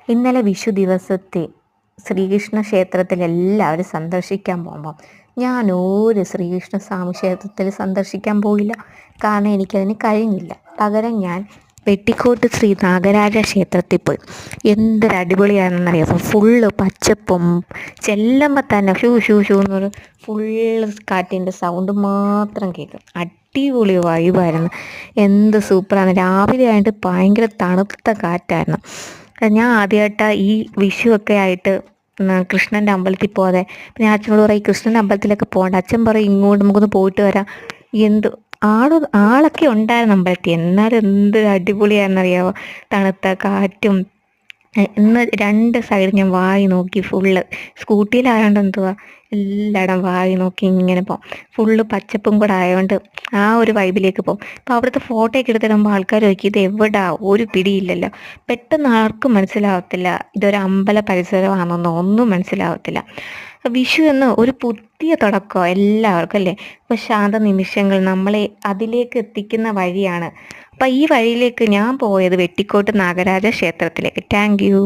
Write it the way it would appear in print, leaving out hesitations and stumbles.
ഇന്നലെ വിഷു ദിവസത്തെ ശ്രീകൃഷ്ണ ക്ഷേത്രത്തിൽ എല്ലാവരും സന്ദർശിക്കാൻ പോകുമ്പോൾ ഞാൻ ഒരു ശ്രീകൃഷ്ണ സ്വാമി ക്ഷേത്രത്തിൽ സന്ദർശിക്കാൻ പോയില്ല. കാരണം എനിക്കതിന് കഴിഞ്ഞില്ല. പകരം ഞാൻ വെട്ടിക്കോട്ട് ശ്രീ നാഗരാജ ക്ഷേത്രത്തിൽ പോയി. എന്തൊരു അടിപൊളിയാണെന്നറിയാമോ! ഫുള്ള് പച്ചപ്പും, ചെല്ലുമ്പോൾ തന്നെ ഷൂ ഷൂ ഷൂ എന്നൊരു ഫുള്ള് കാറ്റിൻ്റെ സൗണ്ട് മാത്രം കേൾക്കും. അടിപൊളി വൈബായിരുന്നു. എന്ത് സൂപ്പറാണ്! രാവിലെ ആയിട്ട് ഭയങ്കര തണുത്ത കാറ്റായിരുന്നു. ഞാൻ ആദ്യമായിട്ടാണ് ഈ വിഷു ഒക്കെ ആയിട്ട് കൃഷ്ണൻ്റെ അമ്പലത്തിൽ പോകാതെ. പിന്നെ അച്ഛനോട് പറയും ഈ കൃഷ്ണൻ്റെ അമ്പലത്തിലൊക്കെ പോകണ്ട. അച്ഛൻ പറയും ഇങ്ങോട്ട് നമുക്കൊന്ന് പോയിട്ട് വരാം. എന്ത് ആളൊക്കെ ഉണ്ടായിരുന്നു അമ്പലത്തിൽ, എന്നാലും എന്ത് അടിപൊളിയാണെന്നറിയാമോ! തണുത്ത കാറ്റും. ഇന്ന് രണ്ട് സൈഡ് ഞാൻ വായി നോക്കി. ഫുള്ള് സ്കൂട്ടിയിലായതുകൊണ്ട് എന്തുവാ എല്ലായിടം വായി നോക്കി ഇങ്ങനെ പോകും. ഫുള്ള് പച്ചപ്പും കൂടെ ആയതുകൊണ്ട് ആ ഒരു വൈബിലേക്ക് പോകും. അപ്പോൾ അവിടുത്തെ ഫോട്ടോ ഒക്കെ എടുത്തിടുമ്പോൾ ആൾക്കാർ ചോദിക്കും ഇത് എവിടാ, ഒരു പിടിയില്ലല്ലോ. പെട്ടെന്ന് ആർക്കും മനസ്സിലാവത്തില്ല ഇതൊരു അമ്പല പരിസരമാണെന്നോ ഒന്നും മനസ്സിലാവത്തില്ല. വിഷു എന്ന് ഒരു പുതിയ തുടക്കമോ എല്ലാവർക്കും അല്ലേ. അപ്പോൾ ശാന്ത നിമിഷങ്ങൾ നമ്മളെ അതിലേക്ക് എത്തിക്കുന്ന വഴിയാണ്. അപ്പം ഈ വഴിയിലേക്ക് ഞാൻ പോയത് വെട്ടിക്കോട്ട് നാഗരാജ ക്ഷേത്രത്തിലേക്ക്. Thank you.